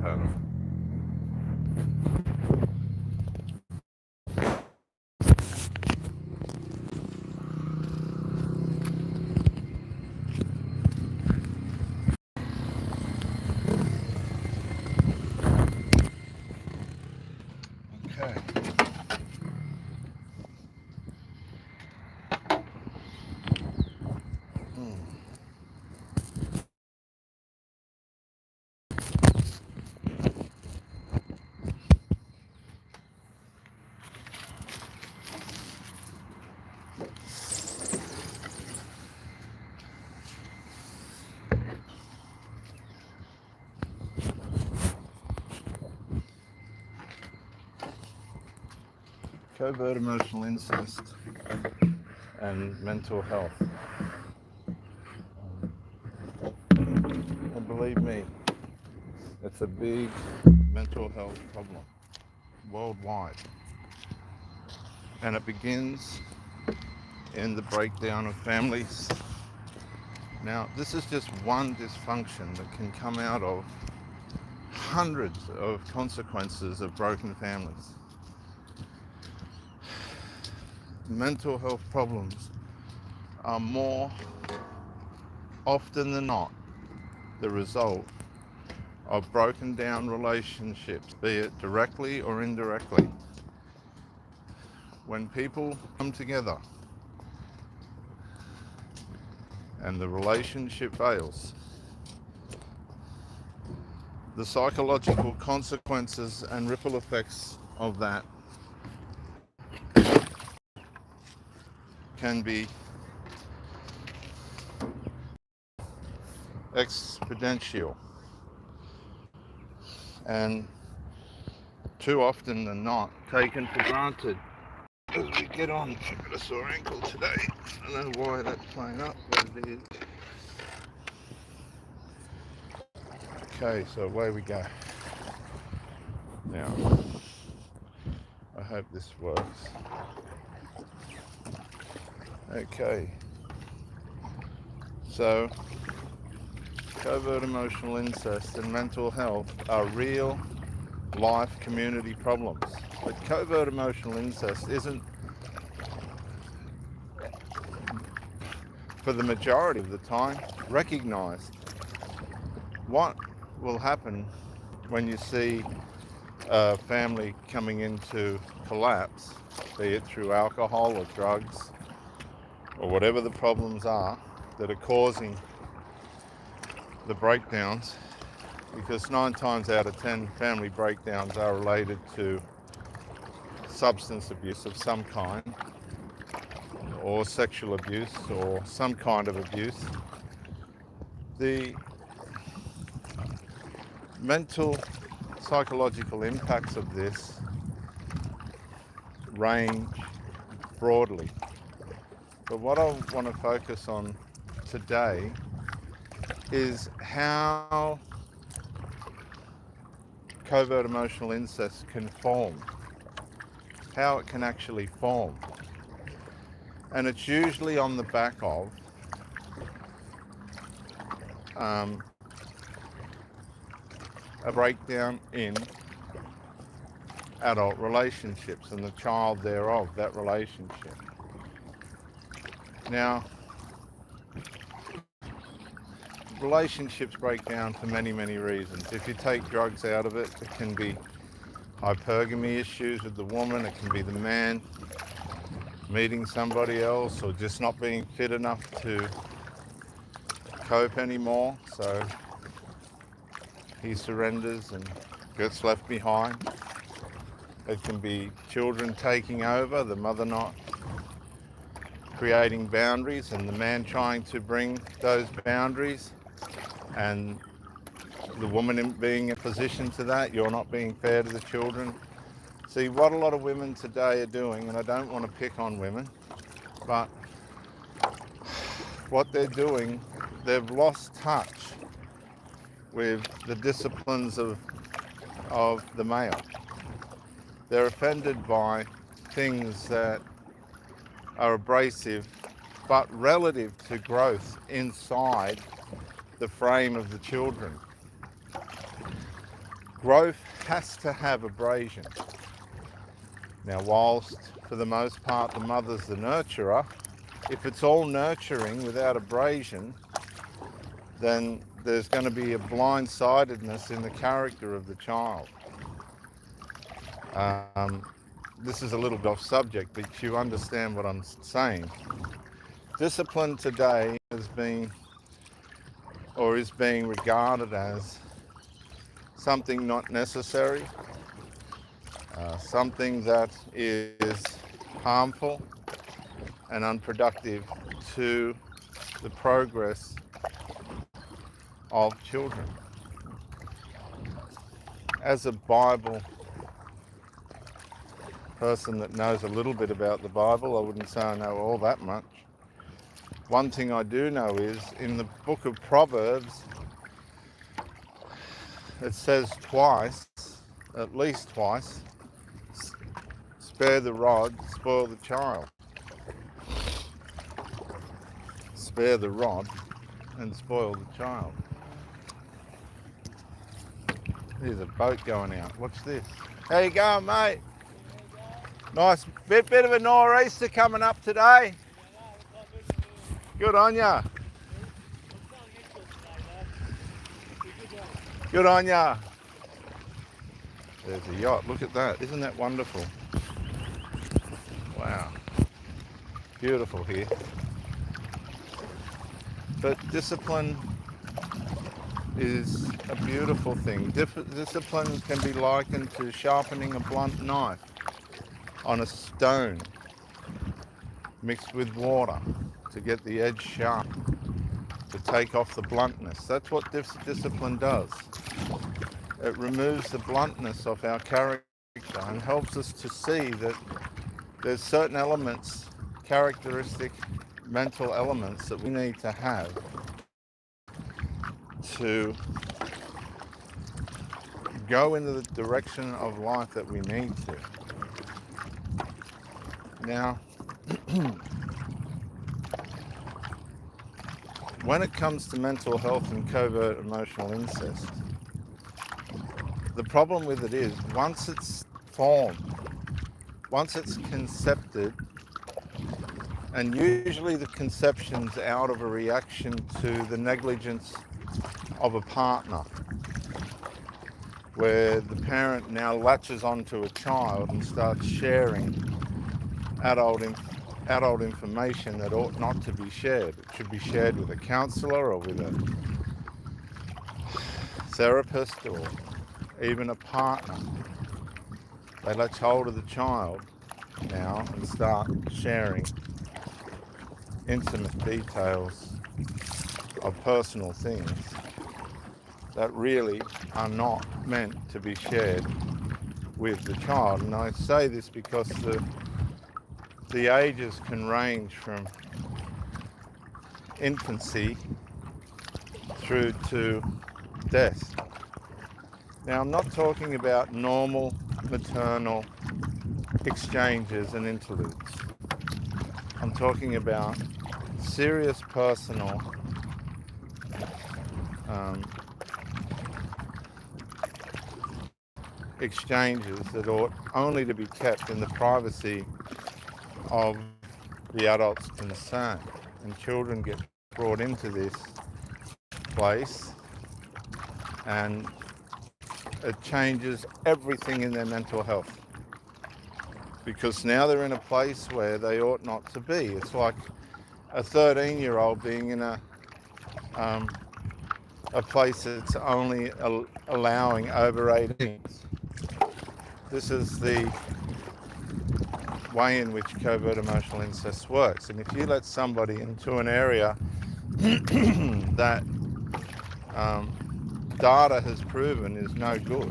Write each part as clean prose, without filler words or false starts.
pattern. Okay. Covert emotional incest and mental health. And believe me, it's a big mental health problem worldwide. And it begins in the breakdown of families. Now, this is just one dysfunction that can come out of hundreds of consequences of broken families. Mental health problems are more often than not the result of broken down relationships, be it directly or indirectly. When people come together and the relationship fails, the psychological consequences and ripple effects of that can be exponential, and too often than not taken for granted. As we get on, I've got a sore ankle today. I don't know why that's playing up, but it is. Okay, so away we go. Now, I hope this works. Okay, so covert emotional incest and mental health are real life community problems. But covert emotional incest isn't, for the majority of the time, recognized. What will happen when you see a family coming into collapse, be it through alcohol or drugs or whatever the problems are that are causing the breakdowns, because 9 times out of 10 family breakdowns are related to substance abuse of some kind, or sexual abuse, or some kind of abuse. The mental, psychological impacts of this range broadly. But what I want to focus on today is how covert emotional incest can form, how it can actually form. And it's usually on the back of a breakdown in adult relationships and the child thereof, that relationship. Now, relationships break down for many, many reasons. If you take drugs out of it, it can be hypergamy issues with the woman, it can be the man meeting somebody else or just not being fit enough to cope anymore, so he surrenders and gets left behind. It can be children taking over, the mother not creating boundaries and the man trying to bring those boundaries, and the woman being in position to that, you're not being fair to the children. See, what a lot of women today are doing, and I don't want to pick on women, but what they're doing, they've lost touch with the disciplines of the male. They're offended by things that are abrasive, but relative to growth inside the frame of the children. growth has to have abrasion. Now, whilst for the most part the mother's the nurturer, if it's all nurturing without abrasion, then there's going to be a blindsidedness in the character of the child. This is a little bit off subject, but you understand what I'm saying. Discipline today has been, or is being regarded as, something not necessary, something that is harmful and unproductive to the progress of children. As a Bible person that knows a little bit about the Bible, I wouldn't say I know all that much. One thing I do know is in the book of Proverbs, it says twice, at least twice, spare the rod, spoil the child. Spare the rod and spoil the child. There's a boat going out. What's this? How you going, mate? Nice bit of a nor'easter coming up today. Good on ya. Good on ya. There's a yacht. Look at that. Isn't that wonderful? Wow. Beautiful here. But discipline is a beautiful thing. Discipline can be likened to sharpening a blunt knife on a stone mixed with water to get the edge sharp, to take off the bluntness. That's what discipline does. It removes the bluntness of our character and helps us to see that there's certain elements, characteristic mental elements that we need to have to go in the direction of life that we need to. Now, when it comes to mental health and covert emotional incest, the problem with it is once it's formed, once it's concepted, and usually the conception's out of a reaction to the negligence of a partner, where the parent now latches onto a child and starts sharing adult information that ought not to be shared. It should be shared with a counsellor or with a therapist or even a partner. They latch hold of the child now and start sharing intimate details of personal things that really are not meant to be shared with the child. And I say this because the ages can range from infancy through to death. Now, I'm not talking about normal maternal exchanges and interludes. I'm talking about serious personal exchanges that ought only to be kept in the privacy of the adults concerned. And children get brought into this place and it changes everything in their mental health, because now they're in a place where they ought not to be. It's like a 13-year-old being in a place that's only allowing over 18s. This is the way in which covert emotional incest works. And if you let somebody into an area that data has proven is no good,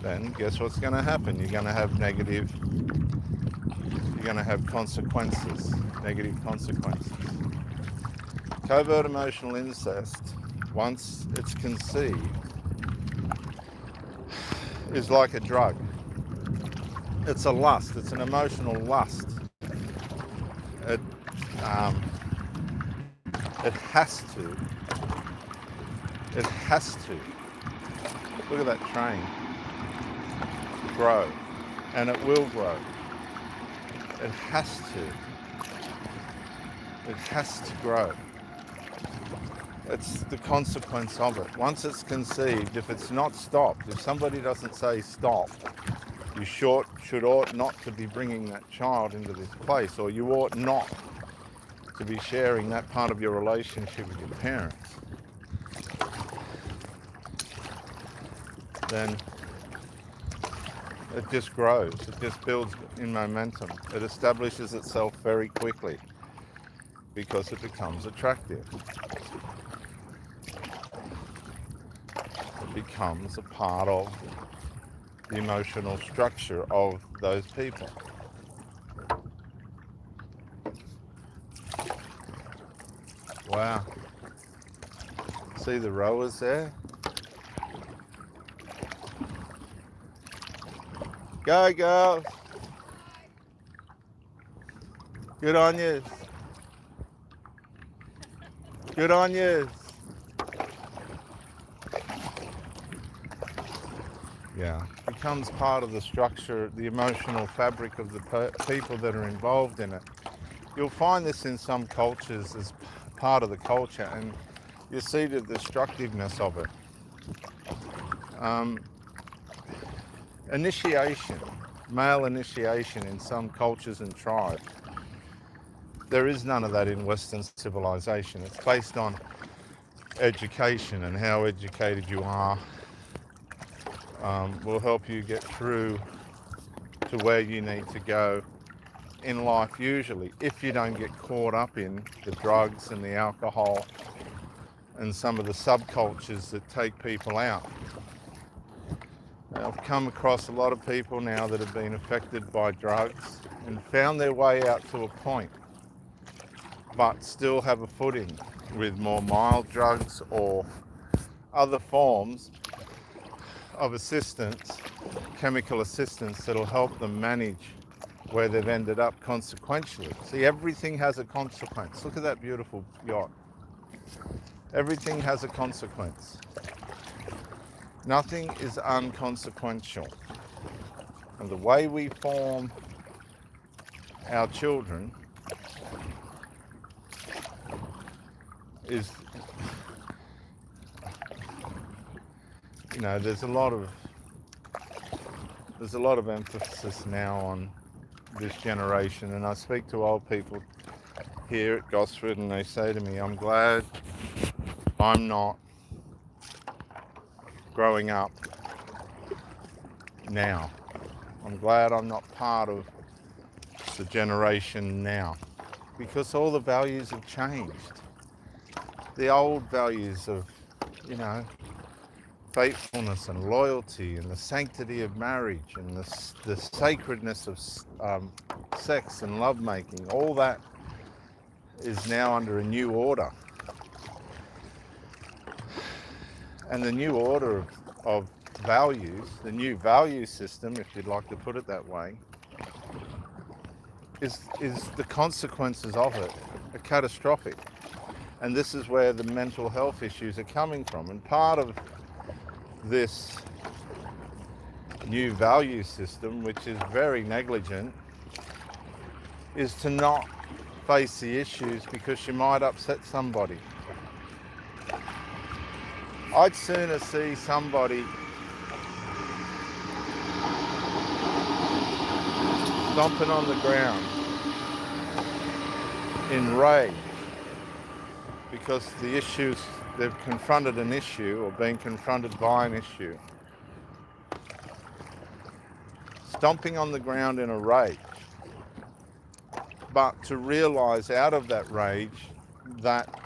then guess what's going to happen? You're going to have consequences, negative consequences. Covert emotional incest, once it's conceived, is like a drug. It's a lust, it's an emotional lust. It has to Look at that train grow, and it will grow. It has to. It has to grow. It's the consequence of it. Once it's conceived, if it's not stopped, if somebody doesn't say stop, you ought not to be bringing that child into this place, or you ought not to be sharing that part of your relationship with your parents, then it just grows. It just builds in momentum. It establishes itself very quickly because it becomes attractive. It becomes a part of the emotional structure of those people. Wow. See the rowers there? Go, girls. Good on you. Good on you. Yeah, becomes part of the structure, the emotional fabric of the people that are involved in it. You'll find this in some cultures as part of the culture, and you see the destructiveness of it. Initiation, male initiation in some cultures and tribes. There is none of that in Western civilization. It's based on education, and how educated you are will help you get through to where you need to go in life, usually, if you don't get caught up in the drugs and the alcohol and some of the subcultures that take people out. I've come across a lot of people now that have been affected by drugs and found their way out to a point, but still have a footing with more mild drugs or other forms of assistance, chemical assistance, that'll help them manage where they've ended up consequentially. See, everything has a consequence. Look at that beautiful yacht. Everything has a consequence. Nothing is unconsequential. And the way we form our children is, you know, there's a lot of emphasis now on this generation, and I speak to old people here at Gosford and they say to me, I'm glad I'm not growing up now. I'm glad I'm not part of the generation now, because all the values have changed. The old values of, you know, faithfulness and loyalty and the sanctity of marriage and the sacredness of sex and lovemaking, all that is now under a new order. And the new order of values, the new value system, if you'd like to put it that way, is the consequences of it are catastrophic. And this is where the mental health issues are coming from. And part of this new value system, which is very negligent, is to not face the issues because you might upset somebody. I'd sooner see somebody stomping on the ground in rage because the issues, they've confronted an issue or been confronted by an issue. Stomping on the ground in a rage, but to realise out of that rage that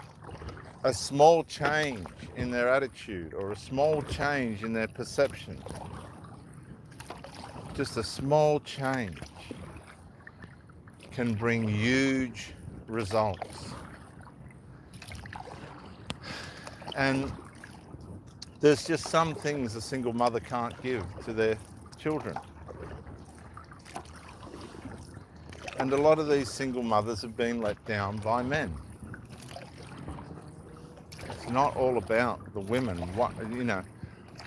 a small change in their attitude or a small change in their perception, just a small change, can bring huge results. And there's just some things a single mother can't give to their children. And a lot of these single mothers have been let down by men. It's not all about the women.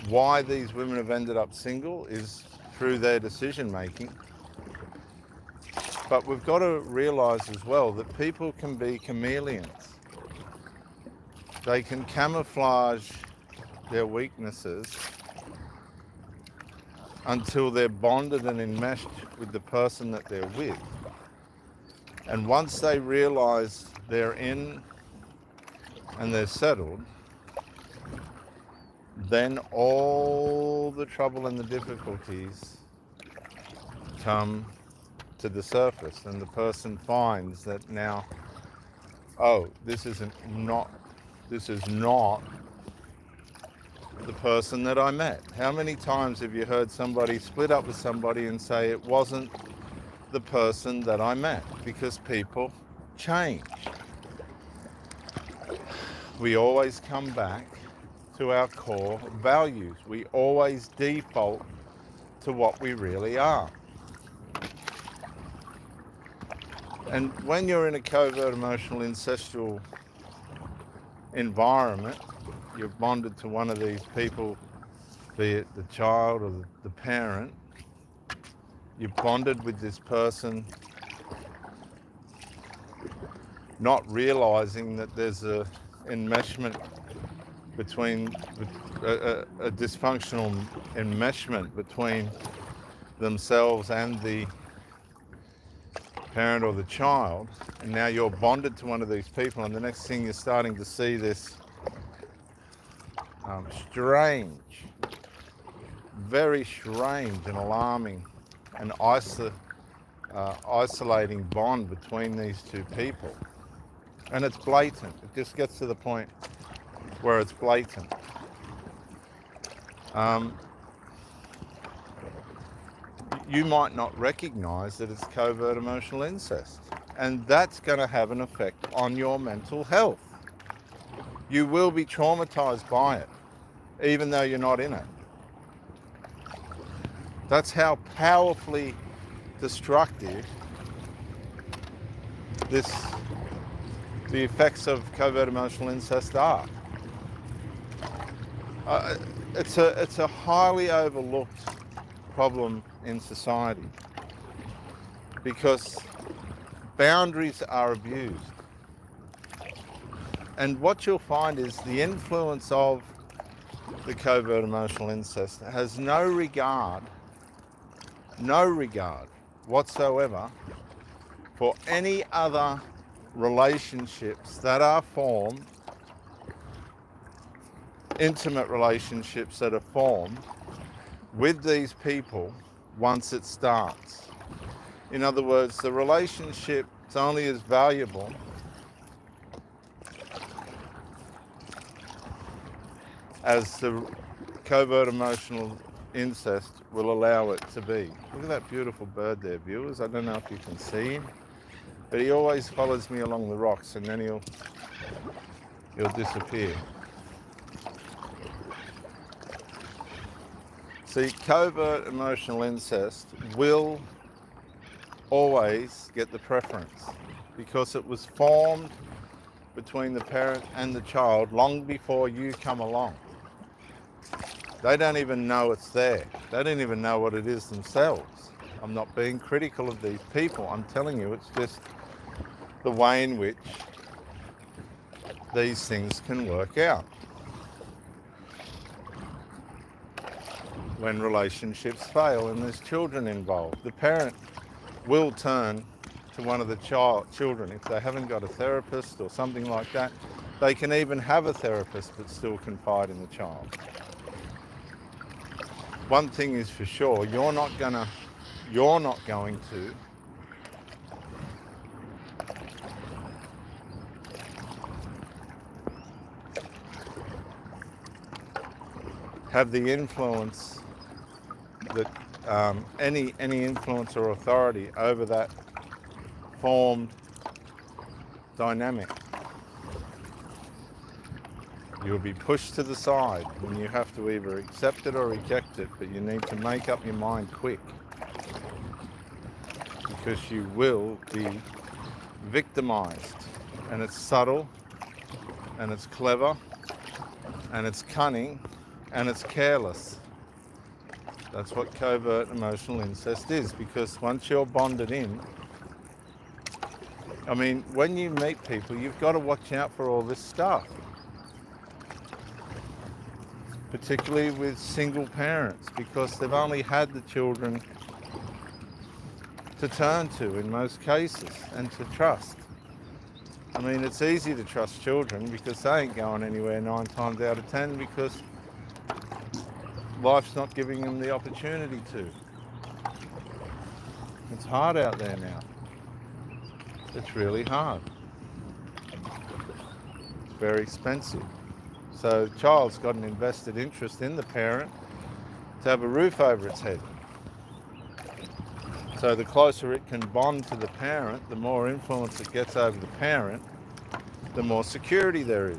why these women have ended up single is through their decision making. But we've got to realize as well that people can be chameleons. They can camouflage their weaknesses until they're bonded and enmeshed with the person that they're with. And once they realize they're in and they're settled, then all the trouble and the difficulties come to the surface, and the person finds that now, oh, this is not the person that I met. How many times have you heard somebody split up with somebody and say it wasn't the person that I met? Because people change. We always come back to our core values. We always default to what we really are. And when you're in a covert emotional incestual environment, you're bonded to one of these people, be it the child or the parent. You're bonded with this person, not realizing that there's a enmeshment between a dysfunctional enmeshment between themselves and the parent or the child, and now you're bonded to one of these people, and the next thing you're starting to see this strange, very strange and alarming and isolating bond between these two people. And it's blatant. It just gets to the point where it's blatant. You might not recognize that it's covert emotional incest, and that's going to have an effect on your mental health. You will be traumatized by it, even though you're not in it. That's how powerfully destructive the effects of covert emotional incest are. It's a highly overlooked problem in society because boundaries are abused. And what you'll find is the influence of the covert emotional incest has no regard whatsoever for any other relationships that are formed, intimate relationships that are formed with these people once it starts. In other words, the relationship is only as valuable as the covert emotional incest will allow it to be. Look at that beautiful bird there, viewers. I don't know if you can see him, but he always follows me along the rocks, and then he'll disappear. See, covert emotional incest will always get the preference because it was formed between the parent and the child long before you come along. They don't even know it's there. They don't even know what it is themselves. I'm not being critical of these people. I'm telling you, it's just the way in which these things can work out. When relationships fail and there's children involved, the parent will turn to one of the children. If they haven't got a therapist or something like that, they can even have a therapist but still confide in the child. One thing is for sure, you're not going to have the influence that any influence or authority over that formed dynamic. You'll be pushed to the side and you have to either accept it or reject it, but you need to make up your mind quick because you will be victimized. And it's subtle and it's clever and it's cunning and it's careless. That's what covert emotional incest is, because once you're bonded in, I mean, when you meet people, you've got to watch out for all this stuff. Particularly with single parents, because they've only had the children to turn to in most cases and to trust. I mean, it's easy to trust children because they ain't going anywhere 9 times out of 10 because life's not giving them the opportunity to. It's hard out there now. It's really hard. It's very expensive. So the child's got an invested interest in the parent to have a roof over its head. So the closer it can bond to the parent, the more influence it gets over the parent, the more security there is.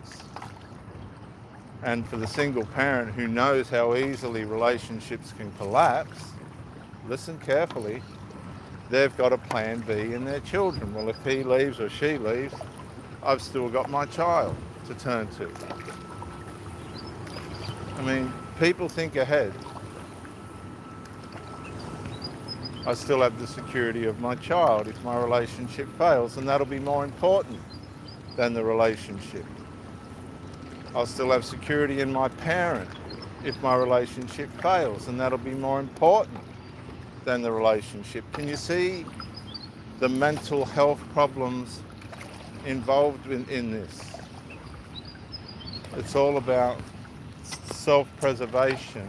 And for the single parent who knows how easily relationships can collapse, listen carefully, they've got a plan B in their children. Well, if he leaves or she leaves, I've still got my child to turn to. I mean, people think ahead. I still have the security of my child if my relationship fails, and that'll be more important than the relationship. I'll still have security in my parent if my relationship fails, and that'll be more important than the relationship. Can you see the mental health problems involved in this? It's all about self-preservation,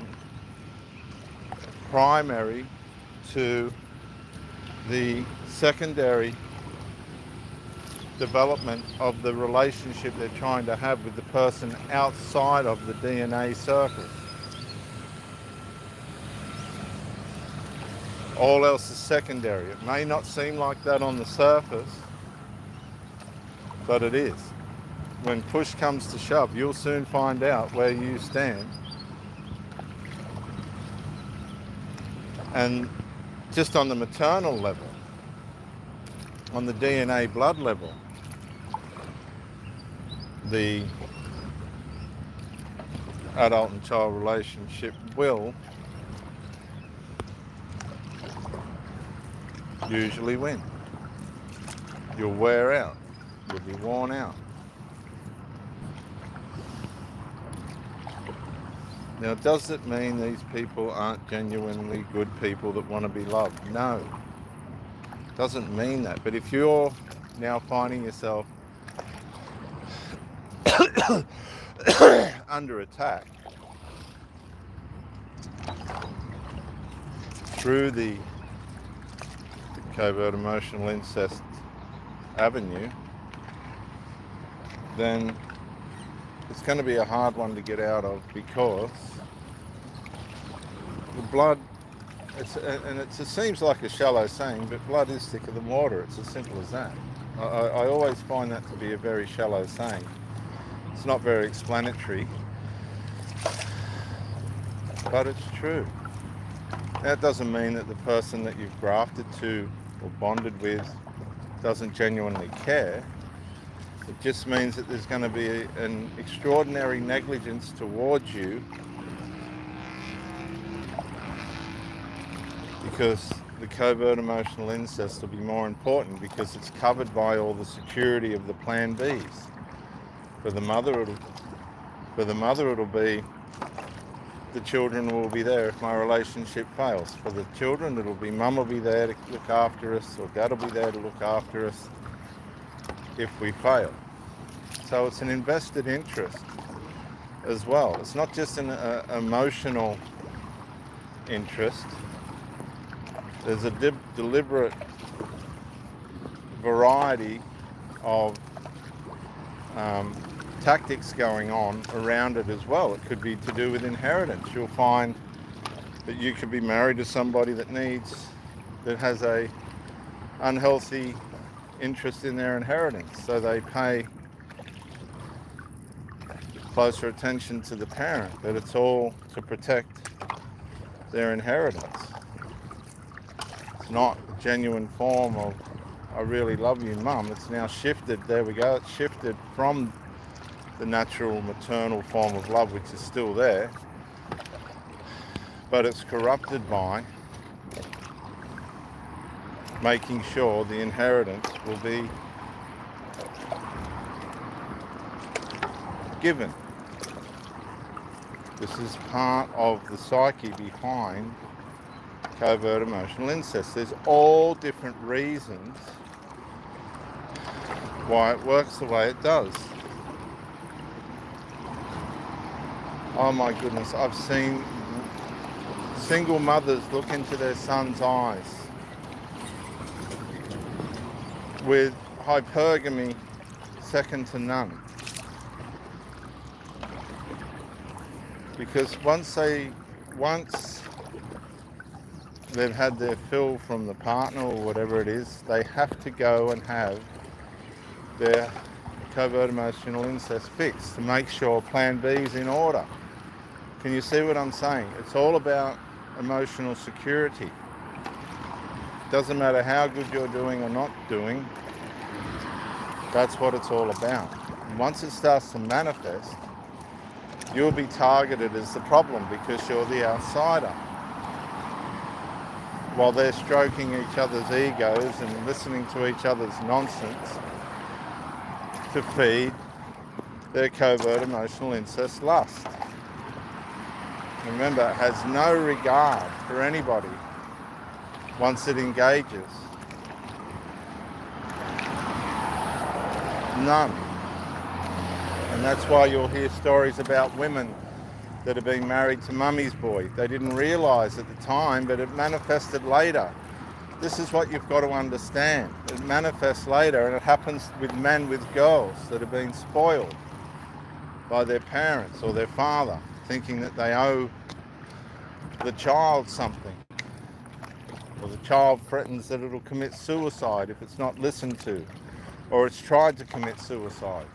primary to the secondary development of the relationship they're trying to have with the person outside of the DNA circle. All else is secondary. It may not seem like that on the surface, but it is. When push comes to shove, you'll soon find out where you stand. And just on the maternal level, on the DNA blood level, the adult and child relationship will usually win. You'll wear out. You'll be worn out. Now, does it mean these people aren't genuinely good people that want to be loved? No. Doesn't mean that. But if you're now finding yourself under attack through the covert emotional incest avenue, then it's going to be a hard one to get out of, because the blood, it seems like a shallow saying, but blood is thicker than water. It's as simple as that. I always find that to be a very shallow saying. It's not very explanatory, but it's true. That doesn't mean that the person that you've grafted to or bonded with doesn't genuinely care. It just means that there's going to be an extraordinary negligence towards you, because the covert emotional incest will be more important because it's covered by all the security of the plan Bs. For the mother it'll be the children will be there if my relationship fails. For the children, it'll be mum will be there to look after us, or dad will be there to look after us if we fail. So it's an invested interest as well. It's not just an emotional interest. There's a deliberate variety of tactics going on around it as well. It could be to do with inheritance. You'll find that you could be married to somebody that has a unhealthy interest in their inheritance, so they pay closer attention to the parent, but it's all to protect their inheritance. It's not a genuine form of I really love you, mum. It's now shifted, there we go, it's shifted from the natural maternal form of love, which is still there, but it's corrupted by making sure the inheritance will be given. This is part of the psyche behind covert emotional incest. There's all different reasons why it works the way it does. Oh my goodness, I've seen single mothers look into their son's eyes with hypergamy second to none. Because once they've had their fill from the partner or whatever it is, they have to go and have their covert emotional incest fixed to make sure plan B is in order. Can you see what I'm saying? It's all about emotional security. Doesn't matter how good you're doing or not doing, that's what it's all about. And once it starts to manifest, you'll be targeted as the problem because you're the outsider. While they're stroking each other's egos and listening to each other's nonsense to feed their covert emotional incest lust. Remember, it has no regard for anybody once it engages. None. And that's why you'll hear stories about women that are being married to mummy's boy. They didn't realise at the time, but it manifested later. This is what you've got to understand. It manifests later, and it happens with men with girls that are being spoiled by their parents or their father, thinking that they owe the child something. Or the child threatens that it'll commit suicide if it's not listened to, or it's tried to commit suicide.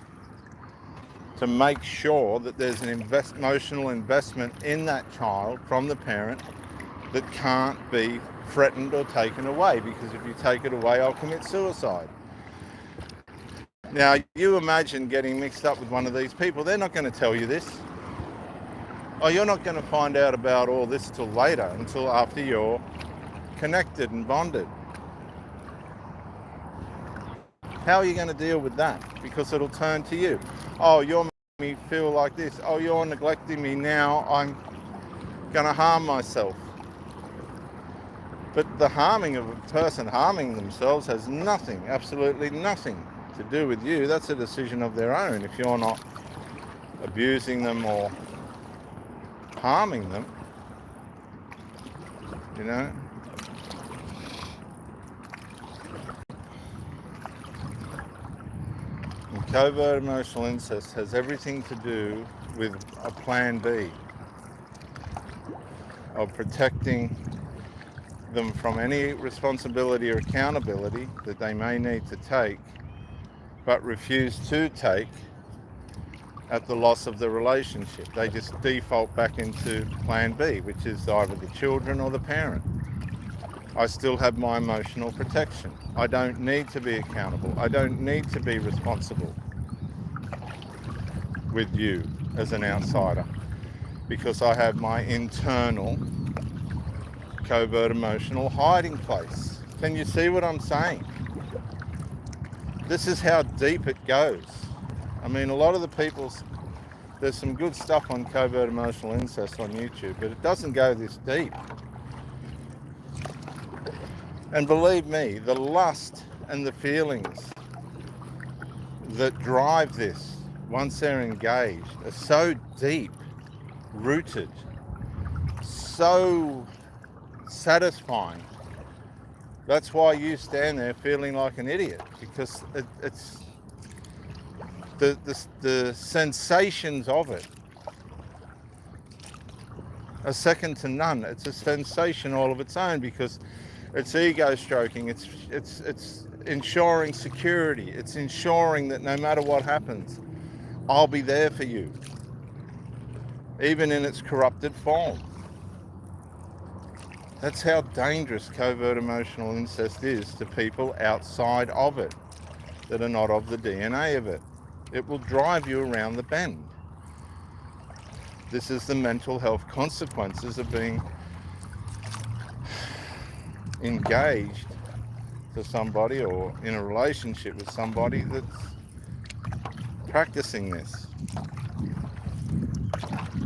To make sure that there's an emotional investment in that child from the parent that can't be threatened or taken away, because if you take it away, I'll commit suicide. Now, you imagine getting mixed up with one of these people. They're not going to tell you this. Oh, you're not going to find out about all this till later, until after you're connected and bonded. How are you going to deal with that? Because it'll turn to you. Oh, you're making me feel like this. Oh, you're neglecting me now. I'm going to harm myself. But the harming of a person harming themselves has nothing, absolutely nothing to do with you. That's a decision of their own. If you're not abusing them or harming them, you know. And covert emotional incest has everything to do with a plan B of protecting them from any responsibility or accountability that they may need to take, but refuse to take at the loss of the relationship. They just default back into plan B, which is either the children or the parent. I still have my emotional protection. I don't need to be accountable. I don't need to be responsible with you as an outsider, because I have my internal covert emotional hiding place. Can you see what I'm saying? This is how deep it goes. I mean, a lot of the people's, there's some good stuff on covert emotional incest on YouTube, but it doesn't go this deep. And believe me, the lust and the feelings that drive this, once they're engaged, are so deep rooted, so satisfying. That's why you stand there feeling like an idiot, because it's the sensations of it are second to none. It's a sensation all of its own, because it's ego stroking, it's ensuring security, it's ensuring that no matter what happens, I'll be there for you, even in its corrupted form. That's how dangerous covert emotional incest is to people outside of it, that are not of the DNA of it. It will drive you around the bend. This is the mental health consequences of being engaged to somebody or in a relationship with somebody that's practicing this.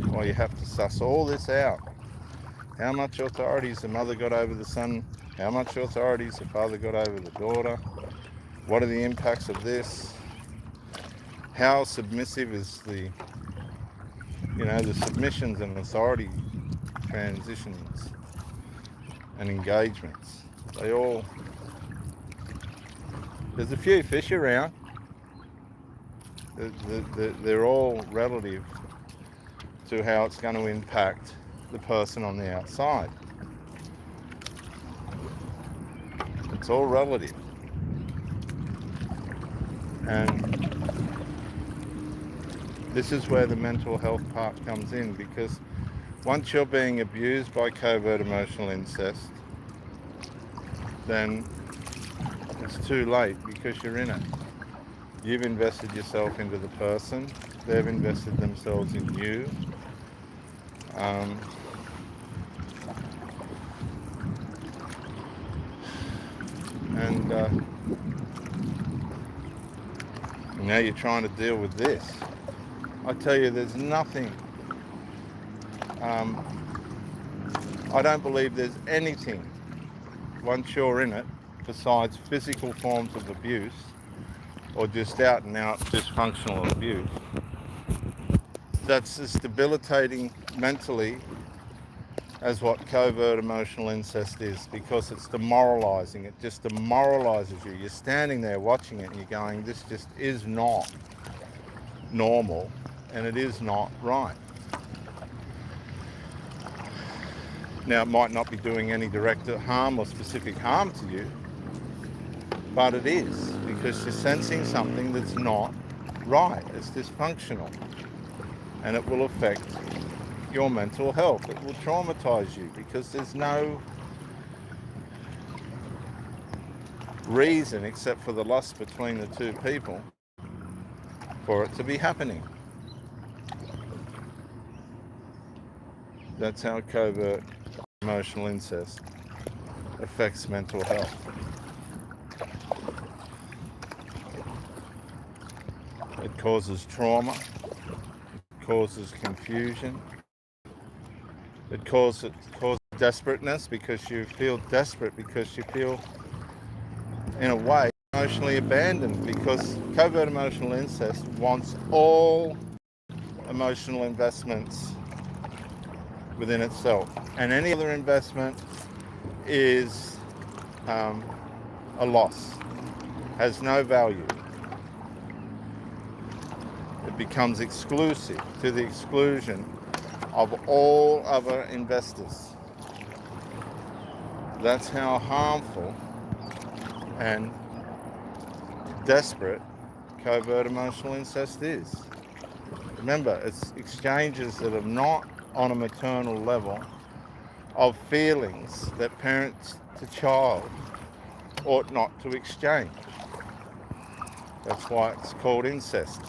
Well, you have to suss all this out. How much authority has the mother got over the son? How much authority has the father got over the daughter? What are the impacts of this? How submissive is the submissions and authority transitions and engagements? There's a few fish around. They're all relative to how it's going to impact the person on the outside. It's all relative. And this is where the mental health part comes in, because once you're being abused by covert emotional incest, then it's too late because you're in it. You've invested yourself into the person. They've invested themselves in you. Now you're trying to deal with this. I tell you, there's nothing. I don't believe there's anything, once you're in it, besides physical forms of abuse or just out and out dysfunctional abuse, that's as debilitating mentally as what covert emotional incest is, because it's demoralizing. It just demoralizes you. You're standing there watching it and you're going, this just is not normal and it is not right. Now, it might not be doing any direct harm or specific harm to you, but it is, because you're sensing something that's not right. It's dysfunctional, and it will affect your mental health. It will traumatize you, because there's no reason except for the lust between the two people for it to be happening. That's how covert emotional incest affects mental health. It causes trauma, it causes confusion, it causes desperateness, because you feel desperate, because you feel, in a way, emotionally abandoned, because covert emotional incest wants all emotional investments within itself, and any other investment is a loss, has no value. It becomes exclusive, to the exclusion of all other investors. That's how harmful and desperate covert emotional incest is. Remember, it's exchanges that are not on a maternal level of feelings that parents to child ought not to exchange. That's why it's called incest,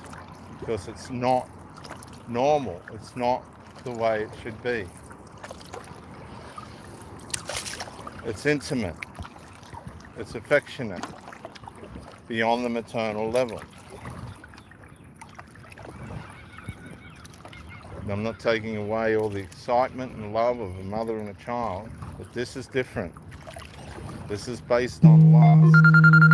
because it's not normal. It's not the way it should be. It's intimate. It's affectionate beyond the maternal level. I'm not taking away all the excitement and love of a mother and a child, but this is different. This is based on lust.